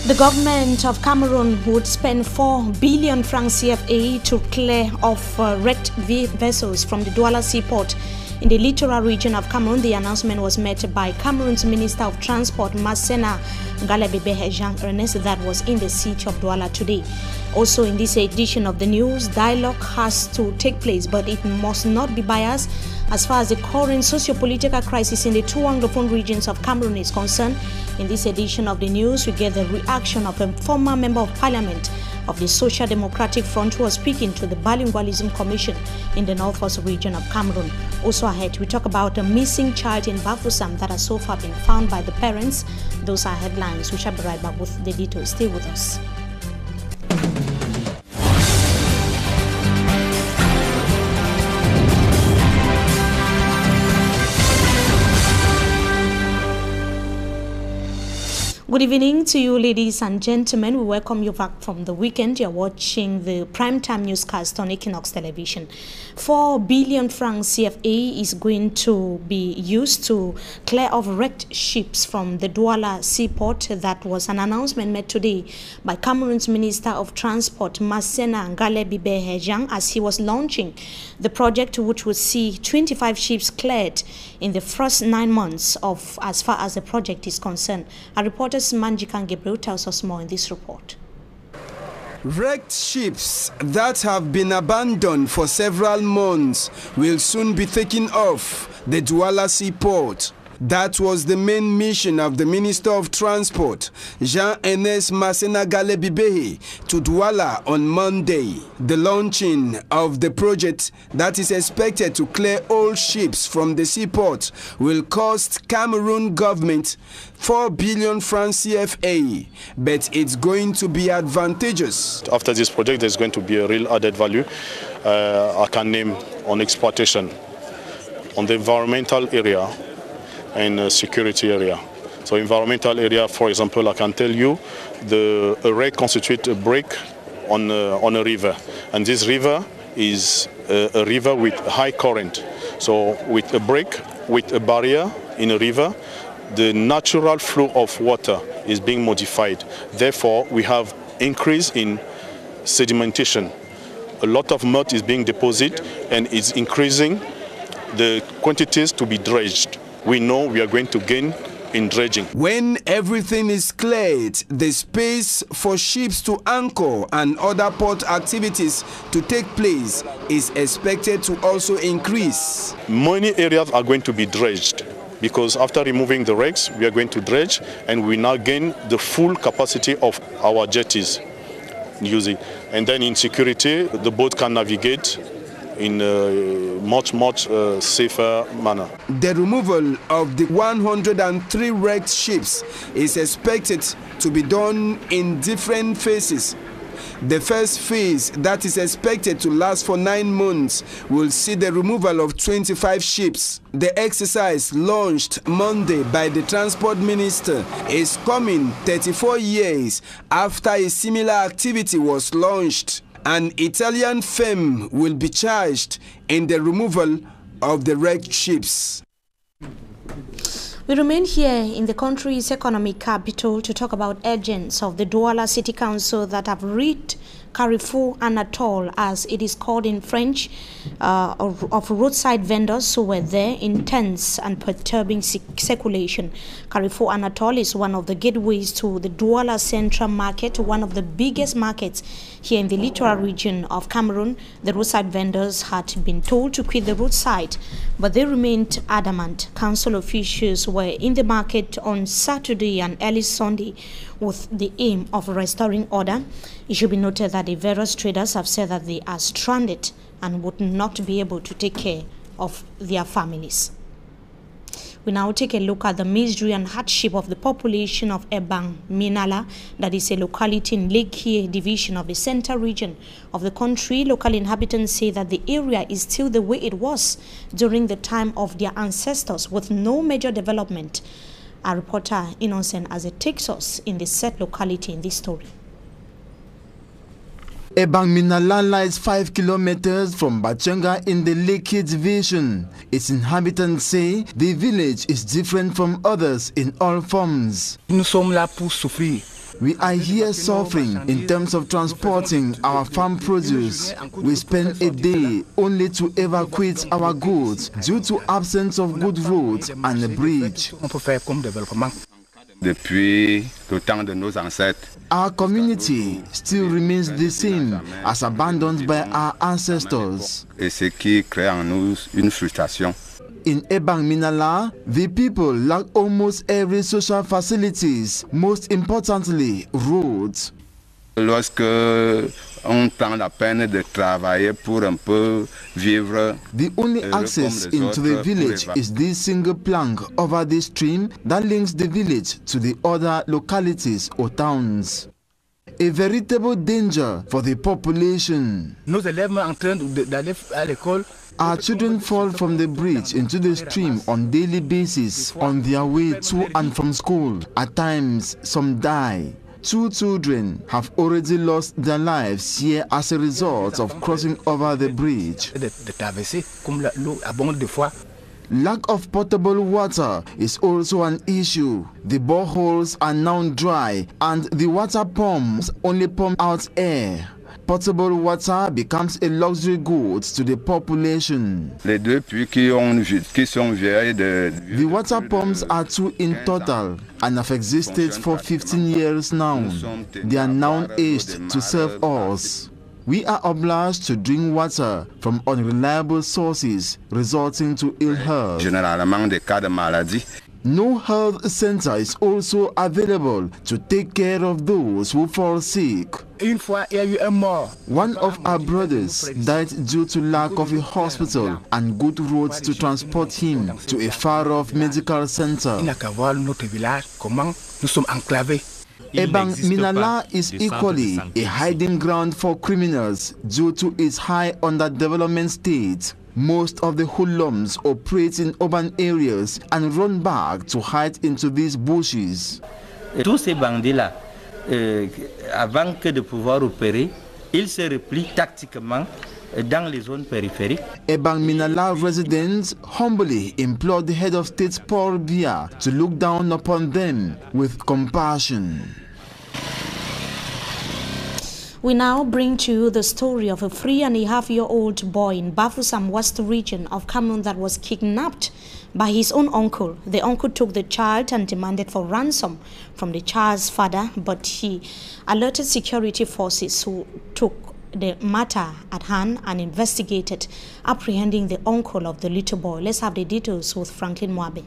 The government of Cameroon would spend 4 billion francs CFA to clear off wrecked vessels from the Douala seaport in the littoral region of Cameroon. The announcement was made by Cameroon's Minister of Transport, Masena Ngalebebe Jean Ernest, that was in the city of Douala today. Also in this edition of the news, dialogue has to take place, but it must not be biased as far as the current socio-political crisis in the two Anglophone regions of Cameroon is concerned. In this edition of the news, we get the reaction of a former member of parliament of the Social Democratic Front who was speaking to the Bilingualism Commission in the northwest region of Cameroon. Also ahead, we talk about a missing child in Bafoussam that has so far been found by the parents. Those are headlines. We shall be right back with the details. Stay with us. Good evening to you, ladies and gentlemen. We welcome you back from the weekend. You're watching the primetime newscast on Equinox Television. 4 billion francs CFA is going to be used to clear off wrecked ships from the Douala seaport. That was an announcement made today by Cameroon's Minister of Transport, Masena Ngalebebe Jean, as he was launching the project, which would see 25 ships cleared in the first 9 months of as far as the project is concerned. Our reporter Manjikan Gabriel tells us more in this report. Wrecked ships that have been abandoned for several months will soon be taken off the Douala seaport. That was the main mission of the Minister of Transport, Jean-Ernest Masena Ngalebebe, to Douala on Monday. The launching of the project that is expected to clear all ships from the seaport will cost Cameroon government 4 billion francs CFA, but it's going to be advantageous. After this project, there's going to be a real added value. I can name on exploitation, on the environmental area, and security area. So environmental area, for example, I can tell you a wreck constitutes a break on a river, and this river is a river with high current. So with a break, with a barrier in a river, the natural flow of water is being modified. Therefore, we have increase in sedimentation. A lot of mud is being deposited and it's increasing the quantities to be dredged. We know we are going to gain in dredging. When everything is cleared, the space for ships to anchor and other port activities to take place is expected to also increase. Many areas are going to be dredged because after removing the wrecks, we are going to dredge and we now gain the full capacity of our jetties using. And then in security, the boat can navigate in a much safer manner. The removal of the 103 wrecked ships is expected to be done in different phases. The first phase, that is expected to last for 9 months, will see the removal of 25 ships. The exercise launched Monday by the Transport Minister is coming 34 years after a similar activity was launched. An Italian firm will be charged in the removal of the wrecked ships. We remain here in the country's economic capital to talk about agents of the Douala City Council that have reached Carrefour Anatole, as it is called in French, of roadside vendors who were there in tense and perturbing circulation. Carrefour Anatole is one of the gateways to the Douala Central Market, one of the biggest markets here in the littoral region of Cameroon. The roadside vendors had been told to quit the roadside, but they remained adamant. Council officials were in the market on Saturday and early Sunday with the aim of restoring order. It should be noted that the various traders have said that they are stranded and would not be able to take care of their families. We now take a look at the misery and hardship of the population of Ebang Minala, that is a locality in Lake Kie division of the central region of the country. Local inhabitants say that the area is still the way it was during the time of their ancestors, with no major development. Our reporter Innocent as it takes us in the said locality in this story. Ebang Minala lies 5 kilometers from Bachanga in the Lake division. Its inhabitants say the village is different from others in all forms. Nous sommes là pour souffrir. We are here suffering in terms of transporting our farm produce. We spend a day only to evacuate our goods due to absence of good roads and a bridge. Our community still remains the same as abandoned by our ancestors. In Ebang Minala, the people lack almost every social facilities, most importantly, roads. The only access into the village is this single plank over the stream that links the village to the other localities or towns. A veritable danger for the population. Our children fall from the bridge into the stream on daily basis on their way to and from school. At times, some die. 2 children have already lost their lives here as a result of crossing over the bridge. Lack of potable water is also an issue. The boreholes are now dry and the water pumps only pump out air. Potable water becomes a luxury good to the population. The water pumps are 2 in total and have existed for 15 years now. They are now aged to serve us. We are obliged to drink water from unreliable sources, resulting to ill health. No health center is also available to take care of those who fall sick. One of our brothers died due to lack of a hospital and good roads to transport him to a far-off medical center. Ebang Minala is equally a hiding ground for criminals due to its high underdevelopment state. Most of the hoodlums operate in urban areas and run back to hide into these bushes. Tous ces bandits-là, avant que de pouvoir opérer, ils se replient tactiquement dans les zones périphériques. Ebang Minala residents humbly implore the head of state Paul Biya to look down upon them with compassion. We now bring to you the story of a 3.5-year-old boy in Bafoussam West region of Cameroon that was kidnapped by his own uncle. The uncle took the child and demanded for ransom from the child's father, but he alerted security forces who took the matter at hand and investigated, apprehending the uncle of the little boy. Let's have the details with Franklin Mwabe.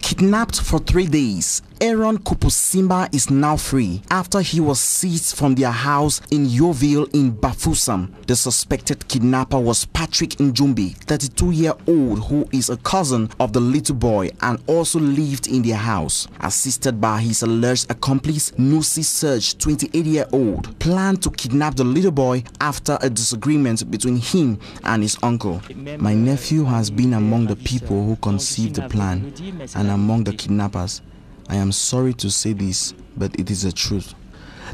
Kidnapped for 3 days, Aaron Kupusimba is now free after he was seized from their house in Yoville in Bafoussam. The suspected kidnapper was Patrick Njumbi, 32-year-old, who is a cousin of the little boy and also lived in their house. Assisted by his alleged accomplice, Nusi Serge, 28-year-old, planned to kidnap the little boy after a disagreement between him and his uncle. My nephew has been among the people who conceived the plan and among the kidnappers. I am sorry to say this, but it is the truth.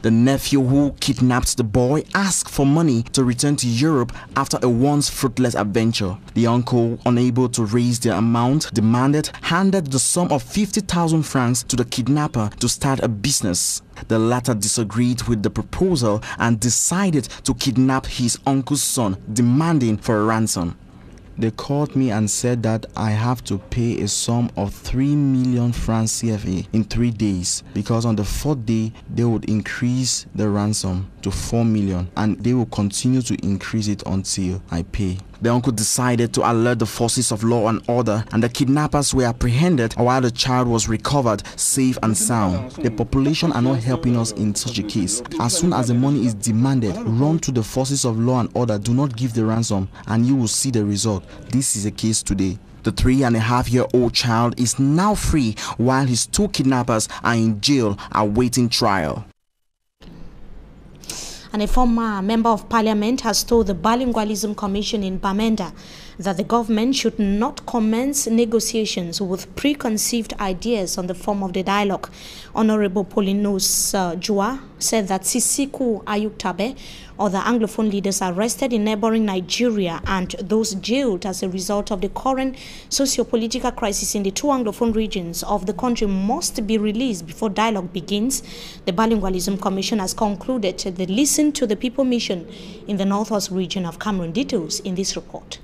The nephew who kidnapped the boy asked for money to return to Europe after a once fruitless adventure. The uncle, unable to raise the amount demanded, handed the sum of 50,000 francs to the kidnapper to start a business. The latter disagreed with the proposal and decided to kidnap his uncle's son, demanding for a ransom. They called me and said that I have to pay a sum of 3 million francs CFA in 3 days, because on the 4th day they would increase the ransom to 4 million and they will continue to increase it until I pay. The uncle decided to alert the forces of law and order, and the kidnappers were apprehended while the child was recovered safe and sound. The population are not helping us in such a case. As soon as the money is demanded, run to the forces of law and order. Do not give the ransom and you will see the result. This is a case today. The 3.5-year-old child is now free while his 2 kidnappers are in jail awaiting trial. And a former member of parliament has told the Bilingualism Commission in Bamenda that the government should not commence negotiations with preconceived ideas on the form of the dialogue. Honorable Paulinus Jua said that Sisiku Ayuktabe, other Anglophone leaders arrested in neighboring Nigeria, and those jailed as a result of the current socio-political crisis in the two Anglophone regions of the country must be released before dialogue begins. The Bilingualism Commission has concluded the Listen to the People mission in the northwest region of Cameroon. Details in this report.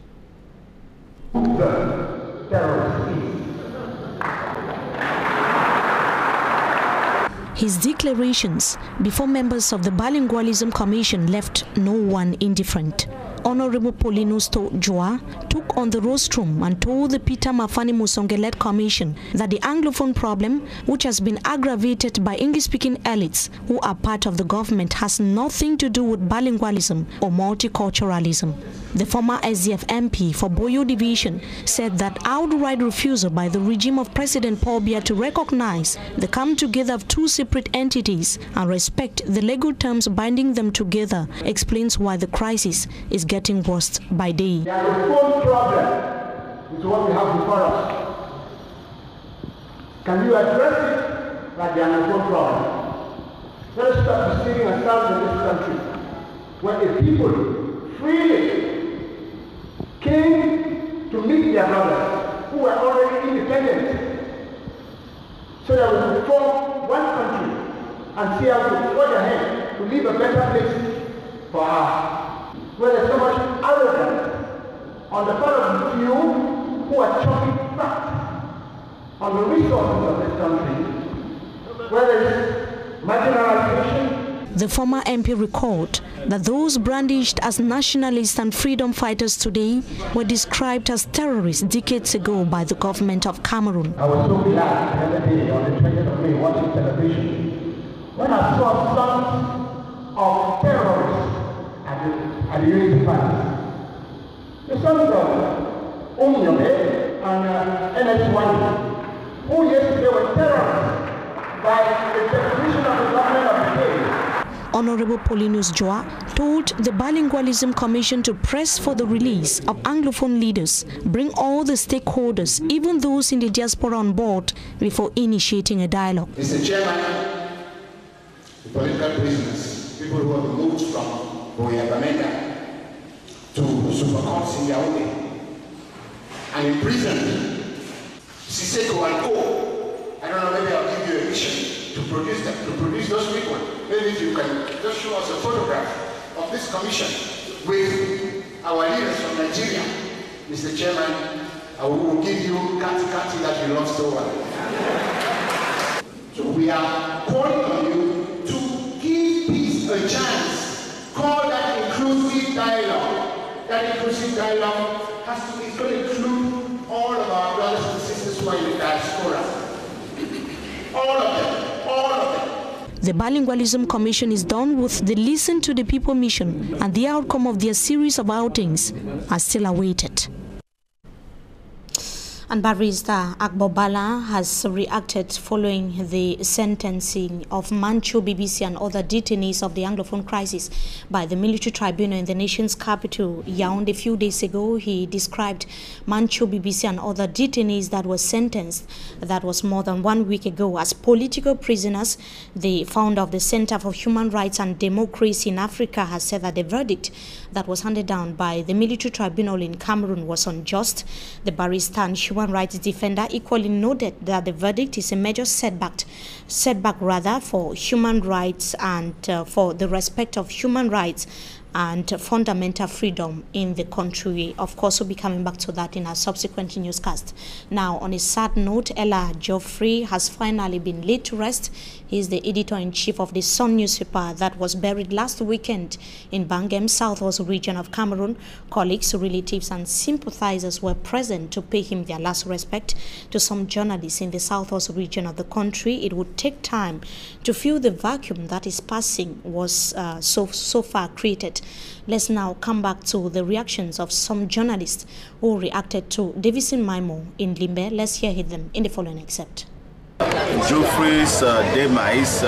His declarations before members of the Bilingualism Commission left no one indifferent. Honorable Paulinus Joa took on the rostrum and told the Peter Mafani Musonge-led commission that the Anglophone problem, which has been aggravated by English-speaking elites who are part of the government, has nothing to do with bilingualism or multiculturalism. The former SDF MP for Boyo Division said that outright refusal by the regime of President Paul Biya to recognize the come together of two separate entities and respect the legal terms binding them together explains why the crisis is getting worse by day. The Anglophone problem is what we have before us. Can you address it like the Anglophone problem? Let us stop deceiving ourselves in this country, where the people freely came to meet their brothers who were already independent, so that we could form one country and see how to forge ahead to leave a better place for us. Where there's so much arrogance on the part of the few who are chopping fat on the resources of this country, where there is marginalization. The former MP recalled that those brandished as nationalists and freedom fighters today were described as terrorists decades ago by the government of Cameroon. I was so glad the other day on the 20th of May watching television when I saw sons of terrorists at the Unity Palace. The sons of Omniobe and NS1, who yesterday were terrorized by the definition of the government of the day. Honorable Paulinus Joa told the Bilingualism Commission to press for the release of Anglophone leaders, bring all the stakeholders, even those in the diaspora, on board before initiating a dialogue. Mr. Chairman, the political prisoners, people who have been moved from Boyabamenda to Supercourts in Yaoundé and imprisoned, Siseko and Co. I don't know, maybe I'll give you a mission to produce them, to produce those people. Maybe if you can just show us a photograph of this commission with our leaders from Nigeria. Mr. Chairman, I will give you Kati that you love so well. So we are calling on you to give peace a chance. Call that inclusive dialogue. That inclusive dialogue is going to include all of our brothers and sisters who are in the diaspora. All of them, all of them. The Bilingualism Commission is done with the Listen to the People mission, and the outcome of their series of outings are still awaited. And Barrister Agbobala has reacted following the sentencing of Manchu, BBC and other detainees of the Anglophone crisis by the military tribunal in the nation's capital, Yaoundé. A few days ago, he described Manchu, BBC and other detainees that were sentenced, that was more than 1 week ago, as political prisoners. The founder of the Center for Human Rights and Democracy in Africa has said that the verdict that was handed down by the military tribunal in Cameroon was unjust. The barrister and human rights defender equally noted that the verdict is a major setback for human rights and for the respect of human rights and fundamental freedom in the country. Of course, we'll be coming back to that in our subsequent newscast. Now, on a sad note, Ella Geoffrey has finally been laid to rest. He is the editor-in-chief of the Sun newspaper that was buried last weekend in Bangem, southwest region of Cameroon. Colleagues, relatives and sympathizers were present to pay him their last respect. To some journalists in the southwest region of the country, it would take time to fill the vacuum that his passing was so far created. Let's now come back to the reactions of some journalists who reacted to Davison Maimo in Limbe. Let's hear them in the following excerpt. Geoffrey's demise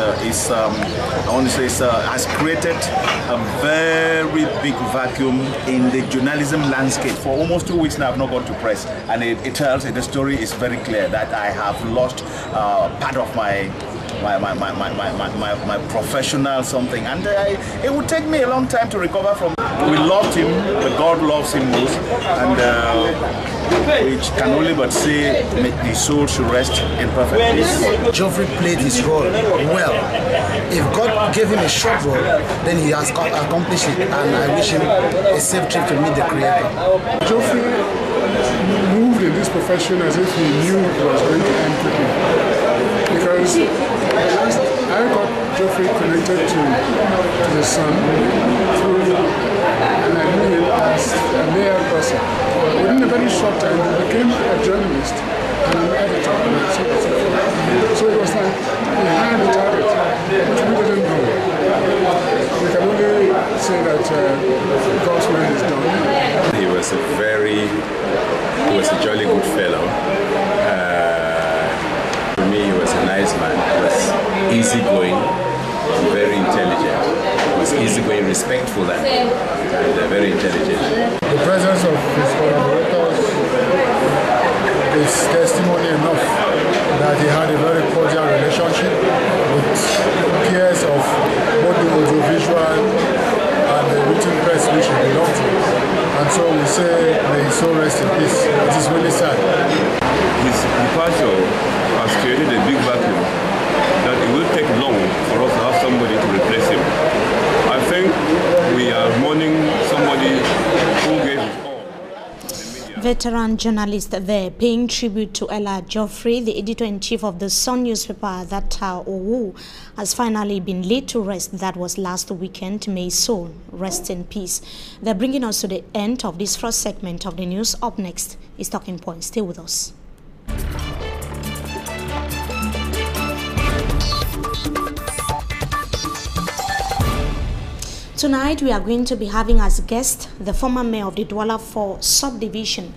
has created a very big vacuum in the journalism landscape. For almost 2 weeks now, I've not gone to press, and it tells, the story is very clear that I have lost part of my my professional something, and it would take me a long time to recover from. We loved him, but God loves him most, and we can only but say the soul should rest in perfect peace. Geoffrey played his role well. If God gave him a short role, then he has accomplished it, and I wish him a safe trip to meet the Creator. Geoffrey moved in this profession as if he knew it was going to end quickly. Because I got Geoffrey connected to the Sun through, and I knew him as a mayor person. Within a very short time, he became a journalist and an editor. So it was like he had a target, which we didn't know. We can only say that God's will is done. He was a jolly good fellow. To me, he was a nice man. He was easygoing, very intelligent. He was easygoing, respectful, and very intelligent. The presence of his collaborators is testimony enough that he had a very cordial relationship with peers of both the audiovisual and the written press which he belonged to. And so we say, may his soul rest in peace. It is really sad. His departure has created a big vacuum that it will take long for us to have somebody to replace him. I think we are mourning somebody who gave his all. Veteran journalist there paying tribute to Ella Geoffrey, the editor-in-chief of the Sun newspaper, that Owu has finally been laid to rest. That was last weekend. May his soul rest in peace. They're bringing us to the end of this first segment of the news. Up next is Talking Points. Stay with us. Tonight, we are going to be having as guest the former mayor of the Douala 4 subdivision,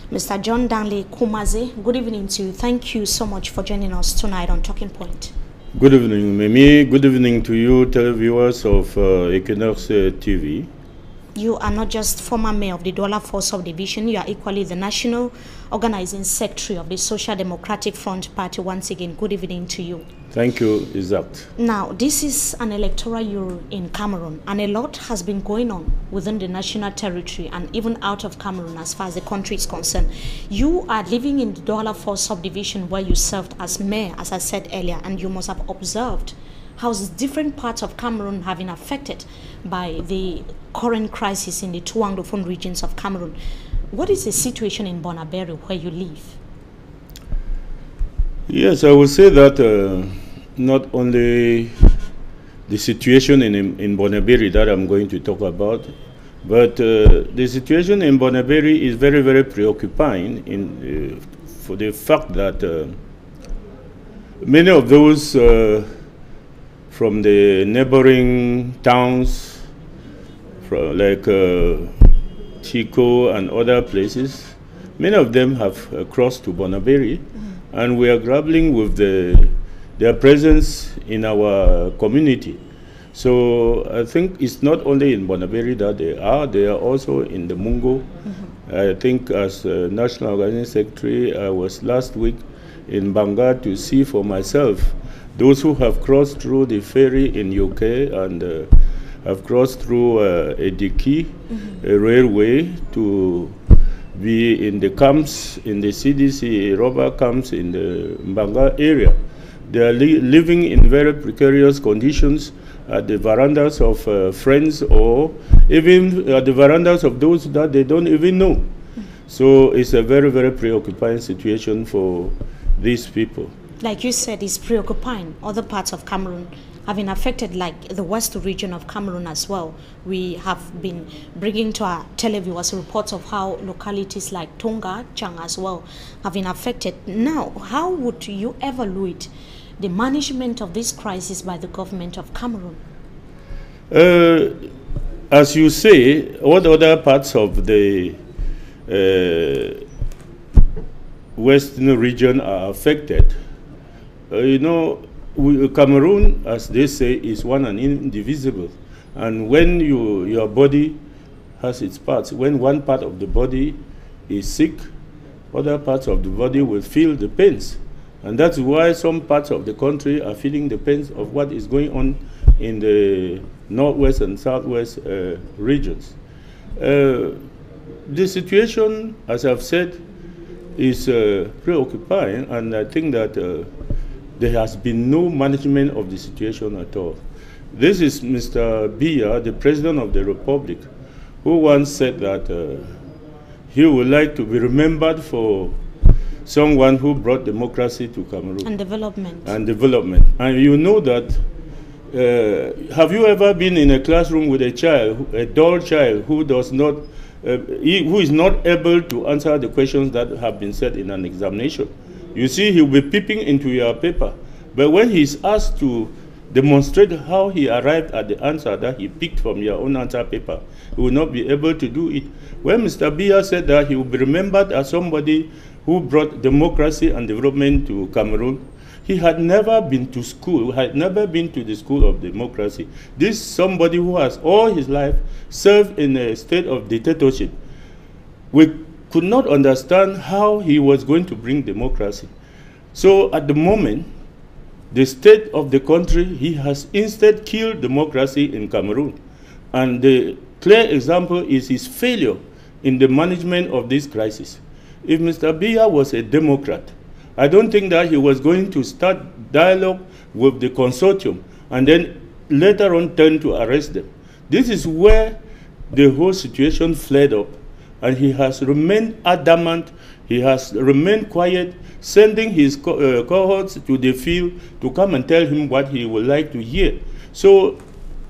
Mr. John Danley Kumaze. Good evening to you. Thank you so much for joining us tonight on Talking Point. Good evening, Mimi. Good evening to you, televiewers of Equinox TV. You are not just former mayor of the Douala 4 subdivision, you are equally the national organizing secretary of the Social Democratic Front Party. Once again, good evening to you. Thank you, Isaac. Now, this is an electoral year in Cameroon, and a lot has been going on within the national territory and even out of Cameroon as far as the country is concerned. You are living in the Douala 4 subdivision where you served as mayor, as I said earlier, and you must have observed how different parts of Cameroon have been affected by the current crisis in the two Anglophone regions of Cameroon. What is the situation in Bonaberi where you live? Yes, I would say that not only the situation in Bonaberi that I'm going to talk about, but the situation in Bonaberi is very, very preoccupying for the fact that many of those from the neighboring towns, like Chico and other places, many of them have crossed to Bonaberi, and we are grappling with their presence in our community. So I think it's not only in Bonaberi that they are also in the Mungo. I think as National Organizing Secretary, I was last week in Banga to see for myself those who have crossed through the ferry in UK and have crossed through Ediki, a railway, to be in the camps, in the CDC rubber camps in the Mbanga area. They are living in very precarious conditions at the verandas of friends, or even at the verandas of those that they don't even know. So it's a very, very preoccupying situation for these people. Like you said, it's preoccupying. Other parts of Cameroon have been affected, like the west region of Cameroon as well. We have been bringing to our televiewers reports of how localities like Tonga, Chang as well have been affected. Now, how would you evaluate the management of this crisis by the government of Cameroon? As you say, what other parts of the western region are affected? Cameroon, as they say, is one and indivisible. And when your body has its parts, when one part of the body is sick, other parts of the body will feel the pains. And that's why some parts of the country are feeling the pains of what is going on in the northwest and southwest regions. The situation, as I've said, is preoccupying, and I think that there has been no management of the situation at all. This is Mr. Biya, the President of the Republic, who once said that he would like to be remembered for someone who brought democracy to Cameroon. And development. And development. And you know that, have you ever been in a classroom with a child, a dull child, who does not, who is not able to answer the questions that have been set in an examination? You see, he'll be peeping into your paper. But when he's asked to demonstrate how he arrived at the answer that he picked from your own answer paper, he will not be able to do it. When Mr. Biya said that he will be remembered as somebody who brought democracy and development to Cameroon, he had never been to school, had never been to the school of democracy. This is somebody who has all his life served in a state of dictatorship. We could not understand how he was going to bring democracy. So at the moment, the state of the country, he has instead killed democracy in Cameroon. And the clear example is his failure in the management of this crisis. If Mr. Biya was a Democrat, I don't think that he was going to start dialogue with the consortium and then later on turn to arrest them. This is where the whole situation flared up, and he has remained adamant, he has remained quiet, sending his cohorts to the field to come and tell him what he would like to hear. So,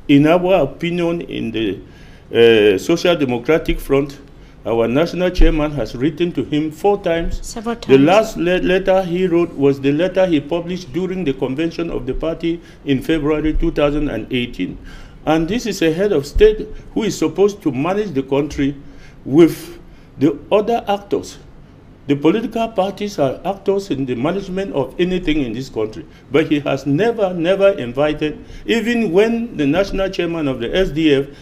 in our opinion, in the Social Democratic Front, our national chairman has written to him 4 times. Several times. The last letter he wrote was the letter he published during the convention of the party in February 2018. And this is a head of state who is supposed to manage the country with the other actors. The political parties are actors in the management of anything in this country. But he has never invited, even when the national chairman of the SDF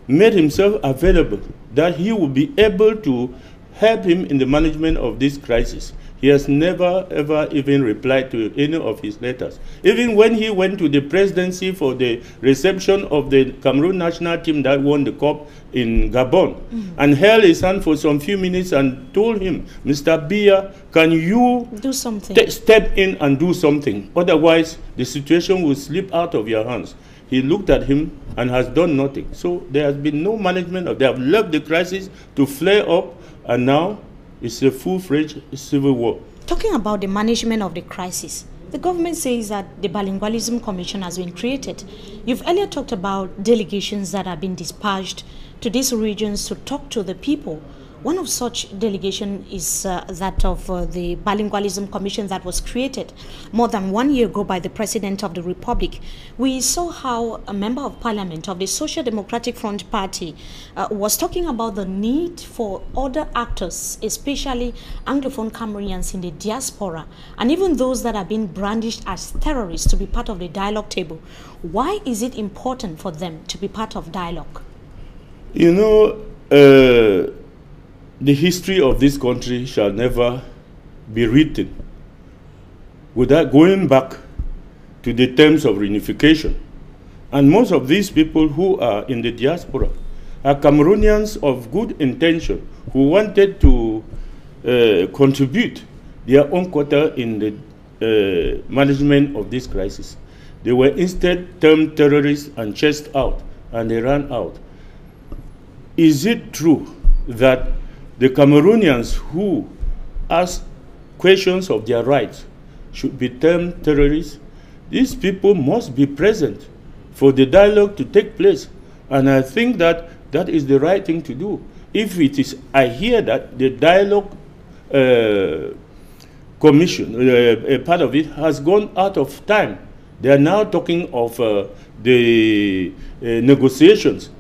made himself available, that he would be able to help him in the management of this crisis. He has never, ever even replied to any of his letters. Even when he went to the presidency for the reception of the Cameroon national team that won the cup in Gabon, and held his hand for some few minutes and told him, Mr. Biya, can you do something? Step in and do something? Otherwise, the situation will slip out of your hands. He looked at him and has done nothing. So there has been no management of. They have left the crisis to flare up, and now it's a full-fledged civil war. Talking about the management of the crisis, the government says that the Bilingualism Commission has been created. You've earlier talked about delegations that have been dispatched to these regions to talk to the people. One of such delegation is that of the Bilingualism Commission that was created more than 1 year ago by the President of the Republic. We saw how a member of parliament of the Social Democratic Front Party was talking about the need for other actors, especially Anglophone Cameroonians in the diaspora, and even those that have been brandished as terrorists, to be part of the dialogue table. Why is it important for them to be part of dialogue? You know, the history of this country shall never be written without going back to the terms of reunification. And most of these people who are in the diaspora are Cameroonians of good intention who wanted to contribute their own quota in the management of this crisis. They were instead termed terrorists and chased out, and they ran out. Is it true that the Cameroonians who ask questions of their rights should be termed terrorists? These people must be present for the dialogue to take place. And I think that that is the right thing to do. If it is, I hear that the dialogue commission, a part of it, has gone out of time. They are now talking of the negotiations.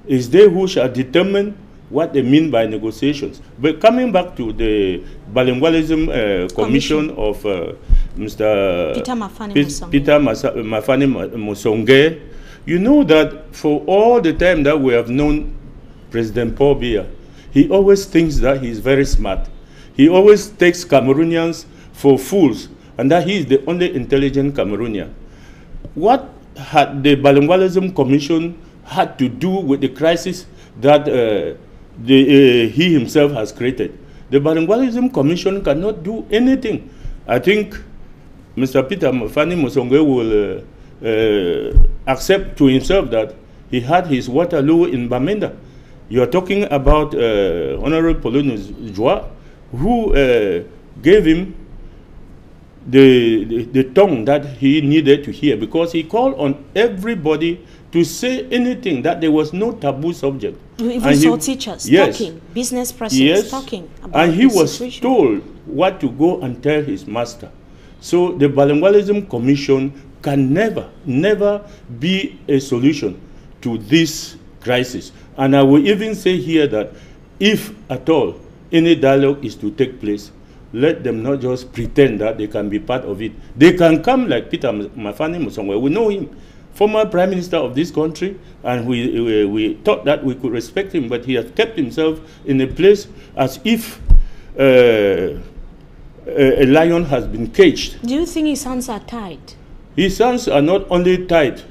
It's they who shall determine what they mean by negotiations. But coming back to the Bilingualism Commission of Mr. Peter Mafani Musonge, you know that for all the time that we have known President Paul Biya, he always thinks that he is very smart. He always takes Cameroonians for fools and that he is the only intelligent Cameroonian. What had the Bilingualism Commission had to do with the crisis that he himself has created? The Bilingualism Commission cannot do anything. I think Mr. Peter Mafani Musonge will accept to himself that he had his Waterloo in Bamenda. You are talking about Honorable Polonius Joa, who gave him the tongue that he needed to hear, because he called on everybody to say anything, that there was no taboo subject. You even saw teachers talking, business persons talking about and he was told what to go and tell his master. So the Bilingualism Commission can never be a solution to this crisis. And I will even say here that if at all any dialogue is to take place, let them not just pretend that they can be part of it. They can come like Peter Mafani Musonge. We know him, former Prime Minister of this country, and we thought that we could respect him, but he has kept himself in a place as if a lion has been caged. Do you think his hands are tied? His hands are not only tied,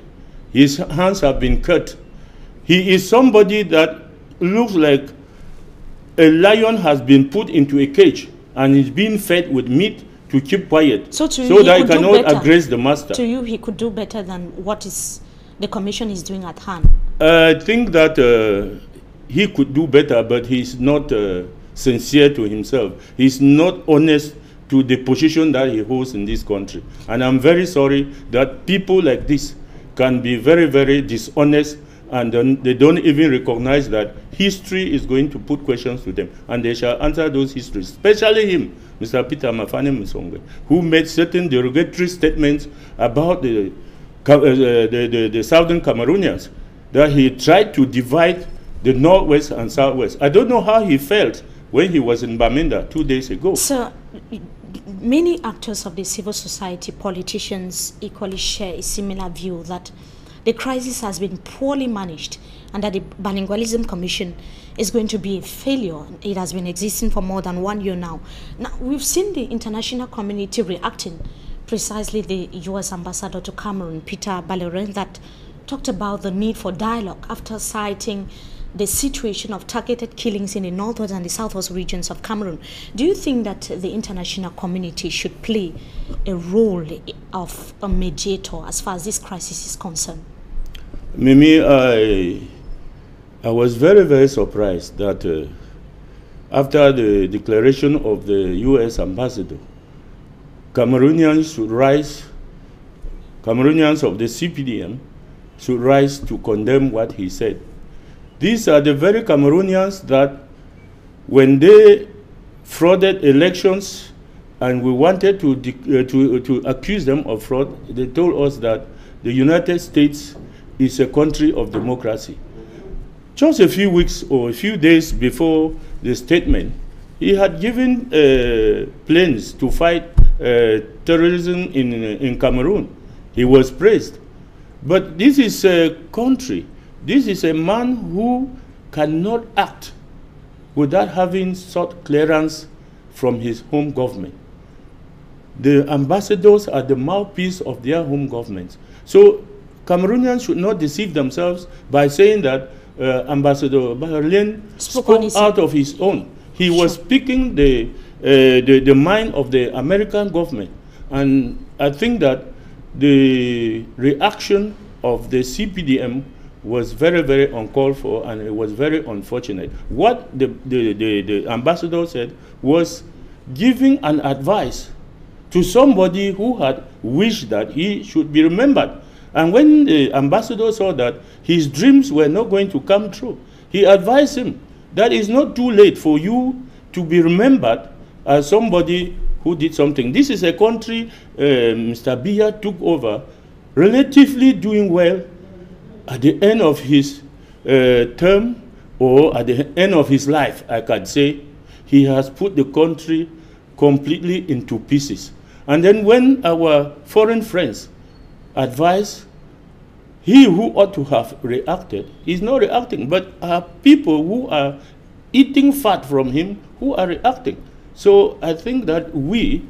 his hands have been cut. He is somebody that looks like a lion has been put into a cage and is being fed with meat to keep quiet, so that he cannot aggress the master. To you, he could do better than what is the commission is doing at hand? I think that he could do better, but he's not sincere to himself. He's not honest to the position that he holds in this country. And I'm very sorry that people like this can be very, very dishonest, and they don't even recognize that history is going to put questions to them, and they shall answer those histories, especially him, Mr. Peter Mafani Musonge, who made certain derogatory statements about the southern Cameroonians, that he tried to divide the northwest and southwest. I don't know how he felt when he was in Bamenda 2 days ago. So, many actors of the civil society, politicians, equally share a similar view that the crisis has been poorly managed and that the Bilingualism Commission is going to be a failure. It has been existing for more than 1 year now. Now, we've seen the international community reacting. Precisely the U.S. ambassador to Cameroon, Peter Ballerin, that talked about the need for dialogue after citing the situation of targeted killings in the northwest and the southwest regions of Cameroon. Do you think that the international community should play a role of a mediator as far as this crisis is concerned? Mimi, I was very, very surprised that after the declaration of the U.S. ambassador, Cameroonians of the CPDM should rise to condemn what he said. These are the very Cameroonians that when they frauded elections and we wanted to accuse them of fraud, they told us that the United States is a country of democracy. Just a few weeks or a few days before the statement, he had given planes to fight terrorism in Cameroon. He was praised. But this is a country, this is a man who cannot act without having sought clearance from his home government. The ambassadors are the mouthpiece of their home governments. So Cameroonians should not deceive themselves by saying that Ambassador Ballerin spoke out of his own. He was speaking the mind of the American government. And I think that the reaction of the CPDM was very, very uncalled for, and it was very unfortunate. What the ambassador said was giving an advice to somebody who had wished that he should be remembered. And when the ambassador saw that his dreams were not going to come true, he advised him that it's not too late for you to be remembered as somebody who did something. This is a country Mr. Biya took over, relatively doing well. At the end of his term, or at the end of his life, I can say, he has put the country completely into pieces. And then when our foreign friends advise, he who ought to have reacted is not reacting, but are people who are eating fat from him who are reacting. So I think that we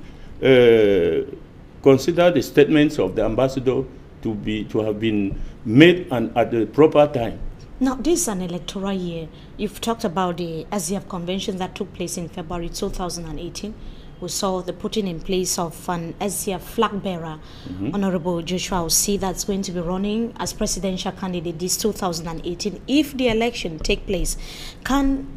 consider the statements of the ambassador to have been made and at the proper time. Now, this is an electoral year. You've talked about the SDF convention that took place in February 2018. We saw the putting in place of an SDF flag bearer, Honorable Joshua Osei, that's going to be running as presidential candidate this 2018. If the election take place, can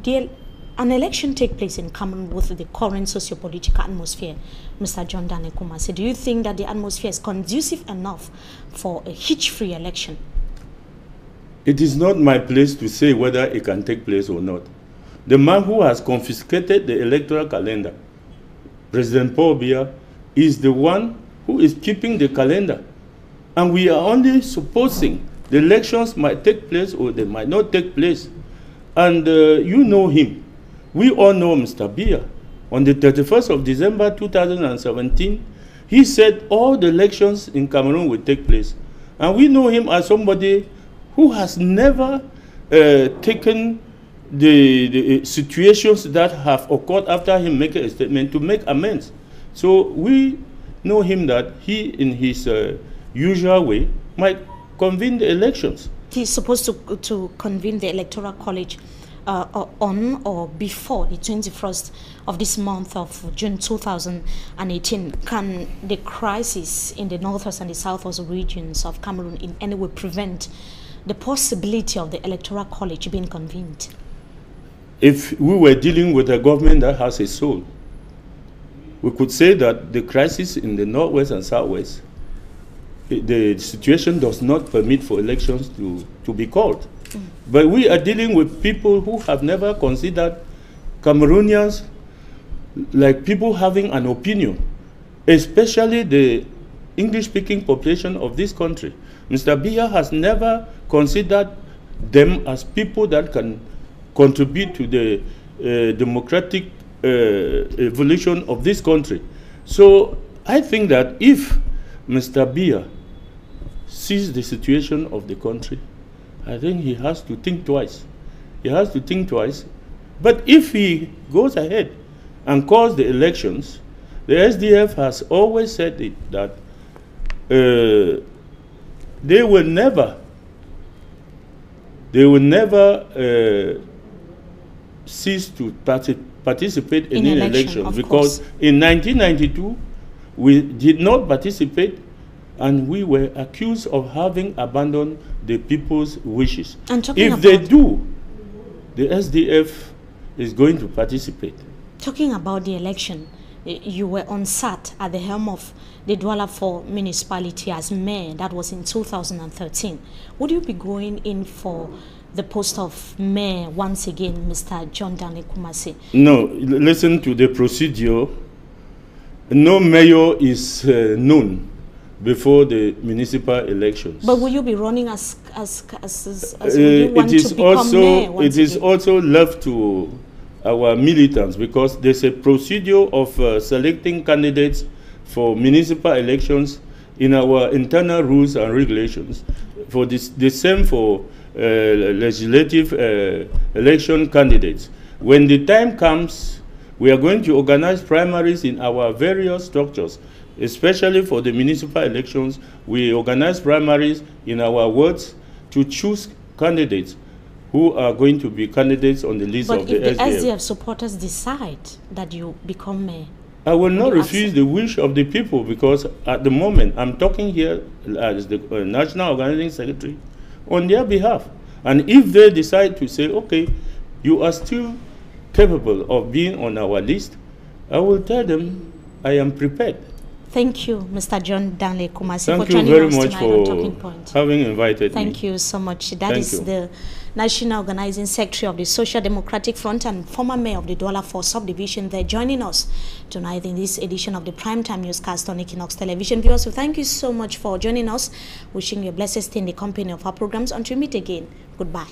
an election take place in Cameroon with the current socio-political atmosphere? Mr. John Dane Kumasi, do you think that the atmosphere is conducive enough for a hitch-free election? It is not my place to say whether it can take place or not. The man who has confiscated the electoral calendar, President Paul Biya, is the one who is keeping the calendar. And we are only supposing the elections might take place or they might not take place. And you know him. We all know Mr. Biya. On the 31st of December 2017, he said all the elections in Cameroon will take place. And we know him as somebody who has never taken the situations that have occurred after him making a statement to make amends. So we know him that he, in his usual way, might convene the elections. He's supposed to convene the Electoral College on or before the 21st of this month of June 2018. Can the crisis in the northwest and the southwest regions of Cameroon in any way prevent the possibility of the Electoral College being convened? If we were dealing with a government that has a soul, we could say that the crisis in the northwest and southwest, the situation does not permit for elections to be called. But we are dealing with people who have never considered Cameroonians like people having an opinion, especially the English-speaking population of this country. Mr. Biya has never considered them as people that can contribute to the democratic evolution of this country. So I think that if Mr. Biya sees the situation of the country, I think he has to think twice. He has to think twice. But if he goes ahead and calls the elections, the SDF has always said that they will never cease to participate in an election because in 1992 we did not participate and we were accused of having abandoned the people's wishes. If they do, the SDF is going to participate. Talking about the election, you were on SAT at the helm of the Douala 4 municipality as mayor. That was in 2013. Would you be going in for the post of mayor once again, Mr. John Dane Kumasi? No, listen to the procedure. No mayor is known before the municipal elections. But will you be running as would you want to become mayor once It is again? also left to our militants because there's a procedure of selecting candidates for municipal elections in our internal rules and regulations. For this, the same for legislative election candidates. When the time comes, we are going to organize primaries in our various structures, especially for the municipal elections. We organize primaries in our wards to choose candidates who are going to be candidates on the list of the SDF. But if the SDF supporters decide that you become mayor, I will not refuse the wish of the people because at the moment I'm talking here as the National Organizing Secretary on their behalf. And if they decide to say, okay, you are still capable of being on our list, I will tell them I am prepared. Thank you, Mr. John Dane Kumasi, Thank for you joining very us much tonight on Talking for Point. having invited me. Thank you so much. That is the National Organizing Secretary of the Social Democratic Front and former mayor of the Douala 4 subdivision. They're joining us tonight in this edition of the Primetime Newscast on Equinox Television. Viewers, so thank you so much for joining us. Wishing you a blessed stay in the company of our programs. Until we meet again, goodbye.